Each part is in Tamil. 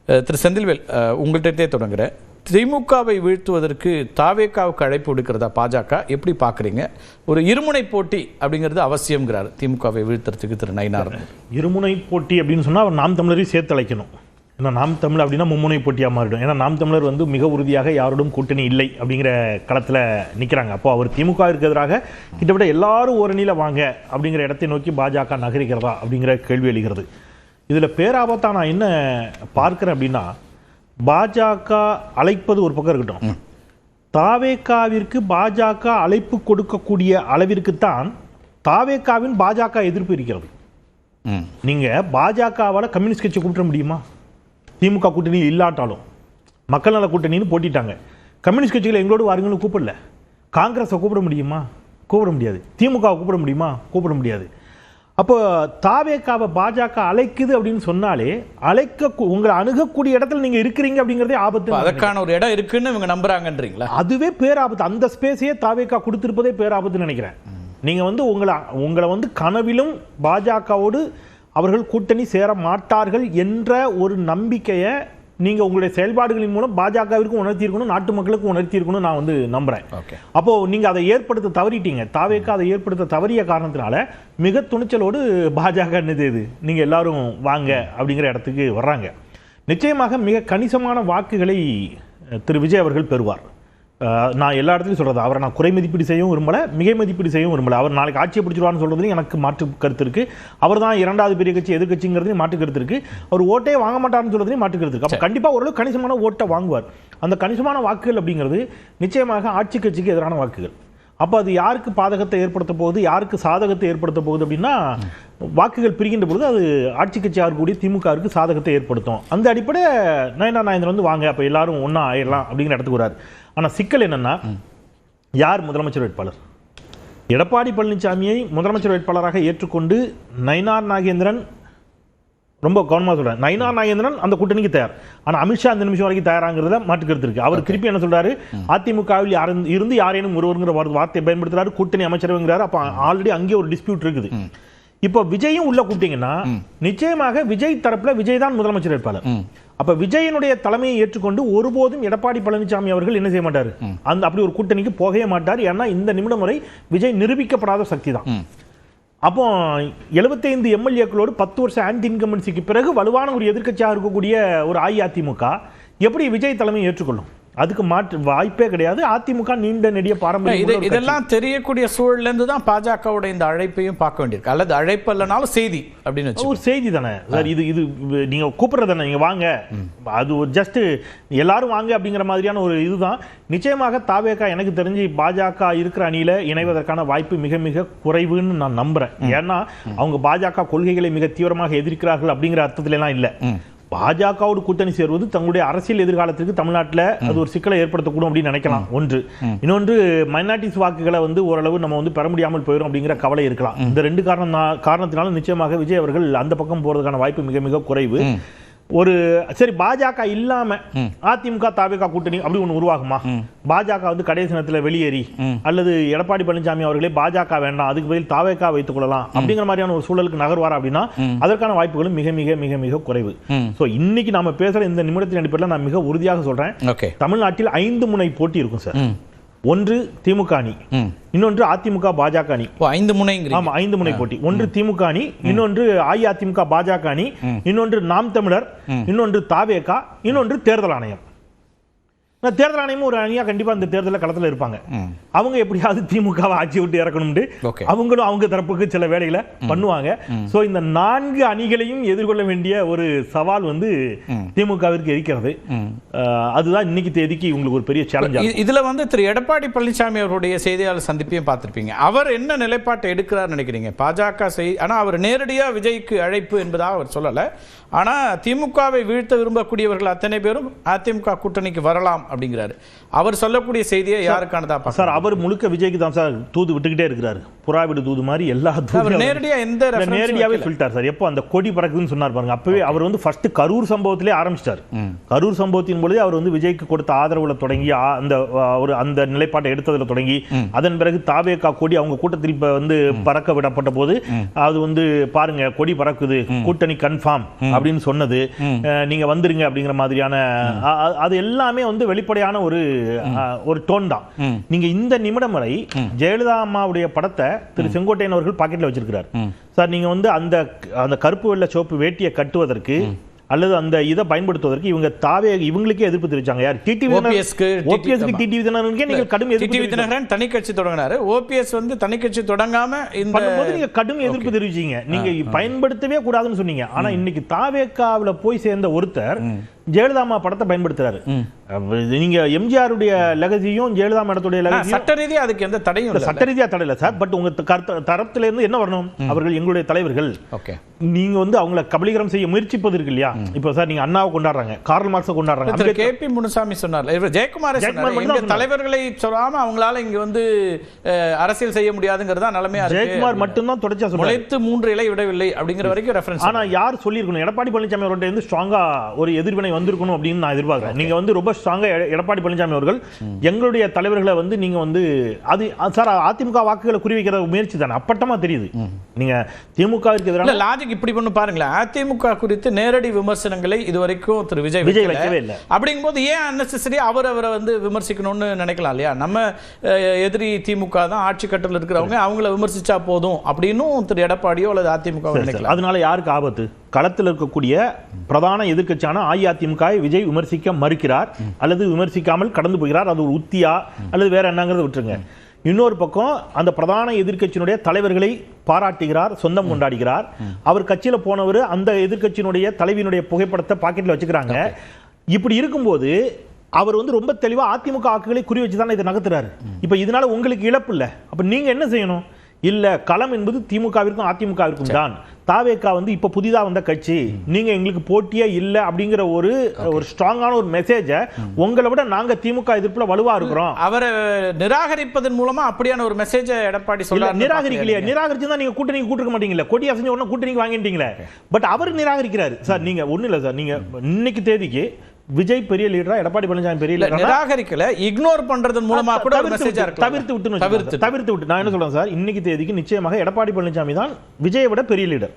திரு செந்தில்வேல், உங்கள்கிட்டே தொடங்குறேன். திமுகவை வீழ்த்துவதற்கு தாவேகாவுக்கு அழைப்பு விடுக்கிறதா பாஜக, எப்படி பார்க்குறீங்க? ஒரு இருமுனை போட்டி அப்படிங்கிறது அவசியம்ங்கிறார் திமுகவை வீழ்த்துறதுக்கு திரு நயினார். இருமுனை போட்டி அப்படின்னு சொன்னால் அவர் நாம் தமிழரையும் சேர்த்து அழைக்கணும். ஏன்னா நாம் தமிழ் அப்படின்னா மும்முனை போட்டியாக மாறிடும். ஏன்னா நாம் தமிழர் வந்து மிக உறுதியாக யாரோடும் கூட்டணி இல்லை அப்படிங்கிற களத்தில் நிற்கிறாங்க. அப்போ அவர் திமுகவிற்கு எதிராக கிட்டத்தட்ட எல்லாரும் ஒரு அணியில் வாங்க அப்படிங்கிற இடத்தை நோக்கி பாஜக நகரிக்கிறதா அப்படிங்கிற கேள்வி எழுகிறது. இதில் பேராபத்தாக நான் என்ன பார்க்குறேன் அப்படின்னா, பாஜக அழைப்பது ஒரு பக்கம் இருக்கட்டும், தாவேகாவிற்கு பாஜக அழைப்பு கொடுக்கக்கூடிய அளவிற்குத்தான் தாவேகாவின் பாஜக எதிர்ப்பு இருக்கிறது. நீங்க பாஜகவால் கம்யூனிஸ்ட் கட்சி கூப்பிட முடியுமா? திமுக கூட்டணி இல்லாட்டாலும் மக்கள் நல கூட்டணின்னு போட்டிட்டாங்க. கம்யூனிஸ்ட் கட்சிகளை எங்களோடு வாருங்கன்னு கூப்பிடல. காங்கிரஸை கூப்பிட முடியுமா? கூப்பிட முடியாது. திமுக கூப்பிட முடியுமா? கூப்பிட முடியாது. அப்போ தாவேகாவை பாஜக அழைக்குது அப்படின்னு சொன்னாலே உங்களை அணுகக்கூடிய இடத்துல நீங்க இருக்கிறீங்க அப்படிங்கிறதே ஆபத்து. அதற்கான ஒரு இடம் இருக்குன்னு இவங்க நம்புறாங்கன்றீங்களா? அதுவே பேராபத்து. அந்த ஸ்பேஸையே தாவேகா கொடுத்திருப்பதே பேராபத்துன்னு நினைக்கிறேன். நீங்க வந்து உங்களை வந்து கனவிலும் பாஜகவோடு அவர்கள் கூட்டணி சேர மாட்டார்கள் என்ற ஒரு நம்பிக்கையை நீங்க உங்களுடைய செயல்பாடுகளின் மூலம் பாஜகவிற்கும் உணர்த்தியிருக்கணும், நாட்டு மக்களுக்கும் உணர்த்தியிருக்கணும் நான் வந்து நம்புறேன். அப்போ நீங்க அதை ஏற்படுத்த தவறிட்டீங்க. தாவேகா அதை ஏற்படுத்த தவறிய காரணத்தினால மிக துணிச்சலோடு பாஜக என்னது நீங்க எல்லாரும் வாங்க அப்படிங்கிற இடத்துக்கு வர்றாங்க. நிச்சயமாக மிக கணிசமான வாக்குகளை திரு விஜய் அவர்கள் பெறுவார். நான் எல்லா இடத்துலையும் சொல்கிறது, அவரை நான் குறை மதிப்பீடு செய்யவும் விரும்பலை, மிகை மதிப்பீடு செய்யவும் விரும்பலை. அவர் நாளைக்கு ஆட்சியை பிடிச்சிருவான்னு சொல்கிறதுலையும் எனக்கு மாற்று கருத்து இருக்குது. அவர் தான் இரண்டாவது பெரிய கட்சி எதிர்கட்சிங்கிறதையும் மாற்று கருத்து இருக்குது. அவர் ஓட்டே வாங்க மாட்டார்னு சொல்கிறதையும் மாற்று கருத்து இருக்குது. அப்போ கண்டிப்பாக ஓரளவு கணிசமான ஓட்டை வாங்குவார். அந்த கணிசமான வாக்குகள் அப்படிங்கிறது நிச்சயமாக ஆட்சி கட்சிக்கு எதிரான வாக்குகள். அப்போ அது யாருக்கு பாதகத்தை ஏற்படுத்த போகுது, யாருக்கு சாதகத்தை ஏற்படுத்த போகுது அப்படின்னா, வாக்குகள் பிரிக்கின்ற பொழுது அது ஆட்சி கட்சி ஆகக்கூடிய திமுகவுக்கு சாதகத்தை ஏற்படுத்தும். அந்த அடிப்படை நயனா நாயந்திரன் வந்து வாங்க அப்போ எல்லாரும் ஒன்றா ஆயிடலாம் அப்படிங்கிற இடத்துக்கு வராரு. ஆனால் சிக்கல் என்னன்னா, யார் முதலமைச்சர் வேட்பாளர்? எடப்பாடி பழனிசாமியை முதலமைச்சர் வேட்பாளராக ஏற்றுக்கொண்டு நயினார் நாகேந்திரன், ரொம்ப கவனமாக சொல்கிறேன், நயினார் நாகேந்திரன் அந்த கூட்டணிக்கு தயார். ஆனால் அமித்ஷா அந்த நிமிஷம் வரைக்கும் தயாராங்கிறத மாற்றுக்கிறது இருக்கு. அவர் திருப்பி என்ன சொல்றாரு, அதிமுகவில் இருந்து யாரேனும் ஒருவருங்கிற வார்த்தையை பயன்படுத்துறாரு, கூட்டணி அமைச்சருங்கிறாரு. அப்போ ஆல்ரெடி அங்கே ஒரு டிஸ்பியூட் இருக்குது. இப்போ விஜயும் உள்ள கூப்பிட்டீங்கன்னா நிச்சயமாக விஜய் தரப்புல விஜய் தான் முதலமைச்சர் வேட்பாளர். அப்ப விஜயனுடைய தலைமையை ஏற்றுக்கொண்டு ஒருபோதும் எடப்பாடி பழனிசாமி அவர்கள் என்ன செய்ய மாட்டார், அந்த அப்படி ஒரு கூட்டணிக்கு போகவே மாட்டார். ஏன்னா இந்த நிமிடம் வரை விஜய் நிரூபிக்கப்படாத சக்தி தான். அப்போ 75 எம்எல்ஏக்களோடு 10 வருஷம் ஆன்டி இன்கம்பன்சிக்கு பிறகு வலுவான ஒரு எதிர்க்கட்சியாக இருக்கக்கூடிய ஒரு அஇஅதிமுக எப்படி விஜய் தலைமையை ஏற்றுக்கொள்ளும்? அதுக்கு மாற்று வாய்ப்பே கிடையாது. அதிமுக நீண்ட நெடிய பாரம்பரியம். இதெல்லாம் தெரியக்கூடிய சூழல்ல இருந்து தான் பாஜகவோட இந்த அழைப்பையும் பார்க்க வேண்டியிருக்கு. அல்லது அழைப்பு இல்லைனாலும் செய்தி அப்படின்னு ஒரு செய்தி தானே சார். இது நீங்க கூப்பிடுறது தானே, நீங்க வாங்க, அது ஒரு ஜஸ்ட் எல்லாரும் வாங்க அப்படிங்கிற மாதிரியான ஒரு இதுதான். நிச்சயமாக தாவேகா எனக்கு தெரிஞ்சு பாஜக இருக்கிற அணியில இணைவதற்கான வாய்ப்பு மிக மிக குறைவுன்னு நான் நம்புறேன். ஏன்னா அவங்க பாஜக கொள்கைகளை மிக தீவிரமாக எதிர்க்கிறார்கள் அப்படிங்கிற அர்த்தத்துல எல்லாம் இல்லை. பாஜகவோடு கூட்டணி சேர்வது தங்களுடைய அரசியல் எதிர்காலத்திற்கு தமிழ்நாட்டில் அது ஒரு சிக்கலை ஏற்படுத்தக்கூடும் அப்படின்னு நினைக்கலாம். ஒன்று. இன்னொன்று, மைனாரிட்டிஸ் வாக்குகளை வந்து ஓரளவு நம்ம வந்து பெற முடியாமல் போயிடும் அப்படிங்கிற கவலை இருக்கலாம். இந்த ரெண்டு காரணத்தினாலும் நிச்சயமாக விஜய் அவர்கள் அந்த பக்கம் போறதுக்கான வாய்ப்பு மிக மிக குறைவு. ஒரு சரி, பாஜக இல்லாம அதிமுக தாவேகா கூட்டணி அப்படி ஒன்று உருவாகுமா? பாஜக வந்து கடைசி நேரத்தில் வெளியேறி அல்லது எடப்பாடி பழனிசாமி அவர்களே பாஜக வேண்டாம், அதுக்கு பதில் தாவேகா வைத்துக் கொள்ளலாம் அப்படிங்கிற மாதிரியான ஒரு சூழலுக்கு நகர்வார் அப்படின்னா அதற்கான வாய்ப்புகளும் மிக மிக மிக மிக குறைவு. சோ இன்னைக்கு நாம பேசுற இந்த நிமிடத்தின் அடிப்படையில் நான் மிக உறுதியாக சொல்றேன், தமிழ்நாட்டில் 5 முனை போட்டி இருக்கும் சார். ஒன்று திமுக அணி, இன்னொன்று அதிமுக பாஜக அணி. 5 முனை. ஆமா, 5 முனை போட்டி. ஒன்று திமுக அணி, இன்னொன்று அஇஅதிமுக பாஜக அணி, இன்னொன்று நாம் தமிழர், இன்னொன்று தாவேகா, இன்னொன்று தேர்தல் ஆணையம். தேர்தல் ஆணையமும் ஒரு அணியா கண்டிப்பா இந்த தேர்தலில் களத்தில் இருப்பாங்க. அவங்க எப்படியாவது திமுகவை ஆட்சி விட்டு இறக்கணும்னு அவங்களும் அவங்க தரப்புக்கு சில வேலைகளை பண்ணுவாங்க. சோ இந்த 4 அணிகளையும் எதிர்கொள்ள வேண்டிய ஒரு சவால் வந்து திமுகவிற்கு இருக்கிறது. அதுதான் இன்னைக்கு தேதிக்கு உங்களுக்கு ஒரு பெரிய சேலஞ்ச். இதுல வந்து திரு எடப்பாடி பழனிசாமி அவருடைய செய்தியாளர் சந்திப்பையும் பார்த்திருப்பீங்க. அவர் என்ன நிலைப்பாட்டை எடுக்கிறார் நினைக்கிறீங்க? பாஜக ஆனா அவர் நேரடியா விஜய்க்கு அழைப்பு என்பதாக அவர் சொல்லல. ஆனா திமுகவை வீழ்த்த விரும்பக்கூடியவர்கள் அத்தனை பேரும் அதிமுக கூட்டணிக்கு வரலாம் அப்படிங்கிறாரு. அவர் சொல்லக்கூடிய செய்தியை யாருக்கானதா சார்? அவர் முழுக்க விஜய்க்கு தான் சார் தூது விட்டுக்கிட்டே இருக்கிறாரு. புறாவிடு தூது மாதிரி எல்லா தூதும் நேரடியாவே சொல்லிட்டார் சார். எப்போ அந்த கொடி பறக்குதுன்னு சொன்னார் பாருங்க, அப்பவே அவர் வந்து ஃபர்ஸ்ட் கரூர் சம்பவத்திலே ஆரம்பிச்சிட்டார். கரூர் சம்பவத்தின் பொழுது அவர் வந்து விஜய்க்கு கொடுத்த ஆதரவுல தொடங்கி அந்த நிலைப்பாட்டை எடுத்ததுல தொடங்கி அதன் பிறகு தாவேகா கொடி அவங்க கூட்டத்தில் வந்து பறக்க விடப்பட்ட போது அது வந்து பாருங்க கொடி பறக்குது, கூட்டணி கன்ஃபார்ம் அப்படின்னு சொன்னது, நீங்க வந்துருங்க அப்படிங்கிற மாதிரியான அது எல்லாமே வந்து வெளிப்படையான ஒரு டோன் தான். நீங்க இந்த நிமிடம் வரை ஜெயலலிதா அம்மாவுடைய படத்தை திரு செங்கோட்டையன் அவர்கள் பாக்கெட்ல வச்சிருக்கிறார் சார். நீங்க வந்து அந்த கருப்பு வெள்ளை சிவப்பு வேட்டியை கட்டுவதற்கு அல்லது அந்த இதை பயன்படுத்துவதற்கு இவங்களுக்கே எதிர்ப்பு தெரிவிச்சாங்க. யார்? டிடிவி தினகரனுக்கே நீங்க கடும் எதிர்ப்பு. தனி கட்சி தொடங்கினாரு. ஓபிஎஸ் வந்து தனி கட்சி தொடங்காம பண்ணும்போது நீங்க கடும் எதிர்ப்பு தெரிவிச்சீங்க. நீங்க பயன்படுத்தவே கூடாதுன்னு சொன்னீங்க. ஆனா இன்னைக்கு தாவேகாவுல போய் சேர்ந்த ஒருத்தர் ஜெயலலிதா அம்மா படத்தை பயன்படுத்துறாரு. நீங்க எம்ஜிஆருடைய லெகசியும் ஜெயலலிதா மேடத்துடைய லெகசியும் சட்ட ரீதியா அதுக்கு எந்த தடையும் இல்ல. சட்ட ரீதியா தடை இல்ல சார். பட் உங்க தரத்துல இருந்து என்ன வரணும்? அவர்கள் எங்களுடைய தலைவர்கள். நீங்க வந்து அவங்களை கபலீகரம் செய்ய முயற்சிப்பது இருக்கு இல்லையா? இப்போ சார் நீங்க அண்ணாவை கொண்டாடுறாங்க, கார்ல் மார்க்ஸை கொண்டாடுறாங்க. கேபி முனுசாமி சொன்னார், ஜெயக்குமார் தலைவர்களை சொல்லாம அவங்களால இங்க வந்து அரசியல் செய்ய முடியாதுங்கிறதா நிலைமையா இருக்கு. ஜெயக்குமார் மட்டும்தான் தொடர்ச்சியா சொல்றாரு. முளைத்து 3 இலை விடவில்லை அப்படிங்கிற வரைக்கும் ரெஃபரன்ஸ். ஆனா யார் சொல்லியிருக்கணும்? எடப்பாடி பழனிசாமி அவர்கிட்ட இருந்து ஸ்ட்ராங்கா ஒரு எதிர்வினை வந்திருக்கணும் அப்படின்னு நான் எதிர்பார்க்கிறேன். நீங்க வந்து ரொம்ப ஸ்ட்ராங்கா எடப்பாடி பழனிசாமி அவர்கள் எங்களுடைய தலைவர்களை வந்து நீங்க வந்து அது சார் அதிமுக வாக்குகளை குறிவைக்கிற முயற்சி தானே, அப்பட்டமா தெரியுது. நீங்க திமுகவிற்கு எதிரான லாஜிக் இப்படி பண்ணு பாருங்களேன். அதிமுக குறித்து நேரடி விமர்சனங்களை இதுவரைக்கும் திரு விஜய் வைக்கவே இல்லை. அப்படிங்கும்போது ஏன் அன்னெசரி அவரை வந்து விமர்சிக்கணும்னு நினைக்கலாம் இல்லையா? நம்ம எதிரி திமுக தான், ஆட்சி கட்டத்தில் இருக்கிறவங்க, அவங்கள விமர்சிச்சா போதும் அப்படின்னு திரு எடப்பாடியோ அல்லது அதிமுக நினைக்கலாம். அதனால யாருக்கு ஆபத்து? களத்தில் இருக்கக்கூடிய பிரதான எதிர்க்கட்சியான அஇஅதிமுக விஜய் விமர்சிக்க மறுக்கிறார் அல்லது விமர்சிக்காமல் கடந்து போகிறார். அது ஒரு உத்தியா அல்லது வேற என்னங்கிறத விட்டுருங்க. இன்னொரு பக்கம் அந்த பிரதான எதிர்க்கட்சியினுடைய தலைவர்களை பாராட்டுகிறார், சொந்தம் கொண்டாடுகிறார். அவர் கட்சியில போனவர் அந்த எதிர்க்கட்சியினுடைய தலைவியினுடைய புகைப்படத்தை பாக்கெட்ல வச்சுக்கிறாங்க. இப்படி இருக்கும்போது அவர் வந்து ரொம்ப தெளிவா அதிமுக வாக்குகளை குறி வச்சுதானே இதை நகர்த்துறாரு. இப்ப இதனால உங்களுக்கு இழப்பு இல்லை. அப்ப நீங்க என்ன செய்யணும்? இல்ல, களம் என்பது திமுகவிற்கும் அதிமுகவிற்கும் தான். தாவேகா வந்து இப்ப புதிதா வந்த கட்சி, நீங்க எங்களுக்கு போட்டியே இல்ல அப்படிங்கிற ஒரு ஸ்ட்ராங்கான ஒரு மெசேஜ உங்களை விட நாங்க திமுக எதிர்ப்புல வலுவா இருக்கிறோம். அவரை நிராகரிப்பதன் மூலமா அப்படியான ஒரு மெசேஜ் எடப்பாடி சொல்ல நிராகரிக்கலையா? நிராகரிச்சுதான் நீங்க கூட்டணி கூட்டிருக்க மாட்டீங்களா? கொடி அசைஞ்ச உடனே கூட்டணிக்கு வாங்கிட்டீங்களே. But our நிராகரிக்கிறாரு sir. நீங்க ஒண்ணு இல்ல சார், நீங்க இன்னைக்கு தேதிக்கு விஜய் பெரிய லீடரா, எடப்பாடி பழனிசாமி பெரிய லீடரா, நிராகரிக்கல, இக்னோர் பண்றதன் மூலமா கூட தவிர்த்து விட்டு நான் என்ன சொல்றேன் சார், இன்னைக்கு தேதிக்கு நிச்சயமாக எடப்பாடி பழனிசாமி தான் விஜயை விட பெரிய லீடர்.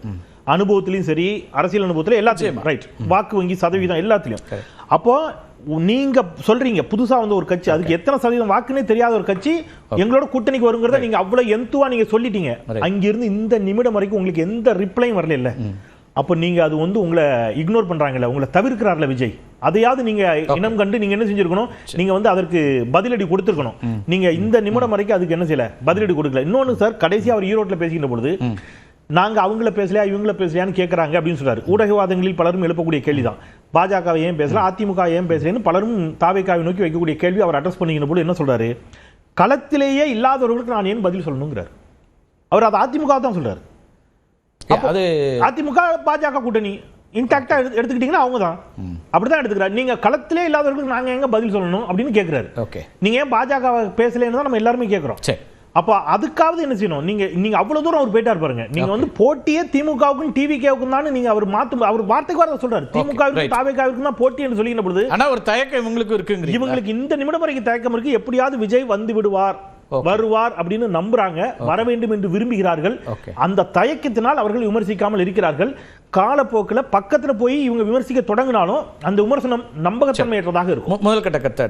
அனுபவத்திலையும் சரி, அரசியல் அனுபவத்திலும் எல்லாத்தையும், ரைட், வாக்கு வங்கி சதவீதம் எல்லாத்திலையும். அப்போ நீங்க சொல்றீங்க புதுசா வந்து ஒரு கட்சி, அதுக்கு எத்தனை சதவீதம் வாக்குன்னே தெரியாத ஒரு கட்சி எங்களோட கூட்டணிக்கு வருங்கிறத நீங்க அவ்வளவு எந்துவா நீங்க சொல்லிட்டீங்க. அங்கிருந்து இந்த நிமிடம் வரைக்கும் உங்களுக்கு எந்த ரிப்ளையும் வரல இல்ல. அப்போ நீங்க அது வந்து உங்களை இக்னோர் பண்றாங்கல்ல, உங்களை தவிர்க்கிறார்ல விஜய். அதையாவது நீங்க இனம் கண்டு நீங்க என்ன செஞ்சிருக்கணும்? நீங்க வந்து அதற்கு பதிலடி கொடுத்திருக்கணும். நீங்க இந்த நிமிடம் வரைக்கும் அதுக்கு என்ன செய்யல, பதிலடி கொடுக்கல. இன்னொன்னு சார், கடைசியா அவர் ஈரோட்டில் பேசிக்கின்ற பொழுது நாங்க அவங்கள பேசலையா இவங்கள பேசலையான்னு கேட்கறாங்க அப்படின்னு சொல்றாரு. ஊடகவாதங்களில் பலரும் எழுப்பக்கூடிய கேள்விதான், பாஜகவை ஏன் பேசல, அதிமுக ஏன் பேசலன்னு பலரும் தாவேகாவை நோக்கி வைக்கக்கூடிய கேள்வி அவர் அட்ரஸ் பண்ணிக்கின்ற போது என்ன சொல்றாரு? களத்திலேயே இல்லாதவர்களுக்கு நான் ஏன் பதில் சொல்லணுங்கிறார். அவர் அது அதிமுக தான் சொல்றாரு. அதிமுக பாஜக கூட்டணி இன்டாக்டா எடுத்துக்கிட்டீங்கன்னா அவங்க தான் அப்படிதான் எடுத்துக்கிறாரு. நீங்க களத்திலே இல்லாதவர்களுக்கு நாங்க எங்க பதில் சொல்லணும் அப்படின்னு கேட்கிறாரு. நீங்க ஏன் பாஜக பேசலன்னு தான் நம்ம எல்லாருமே கேட்கிறோம். அப்ப அதுக்காவது என்ன செய்யணும்? நீங்க அவ்வளவு தூரம் அவர் போயிட்டார் பாருங்க. நீங்க வந்து போட்டியே திமுகவுக்கும் டிவிகேவுக்கும் தான் நீங்க அவர் வார்த்தைக்கு வர சொல்றாரு. திமுகவுக்கும் தாவேகாவுக்கும் தான் போட்டி என்று சொல்லிக்கிற பொழுது ஆனா ஒரு தயக்கம் இவங்களுக்கு இருக்கு. இவங்களுக்கு இந்த நிமிடம் வரைக்கும் தயக்கம் இருக்கு. எப்படியாவது விஜய் வந்து விடுவார், வருவார் அப்படின்னு நம்புறாங்க, வர வேண்டும் என்று விரும்புகிறார்கள். அந்த தயக்கத்தினால் அவர்கள் விமர்சிக்காமல் இருக்கிறார்கள். காலப்போக்கில் பக்கத்துல போய் இவங்க விமர்சிக்க தொடங்கினாலும் அந்த விமர்சனம் நம்பகத்தன்மையற்றதாக இருக்கும். முதல் கட்ட கருத்து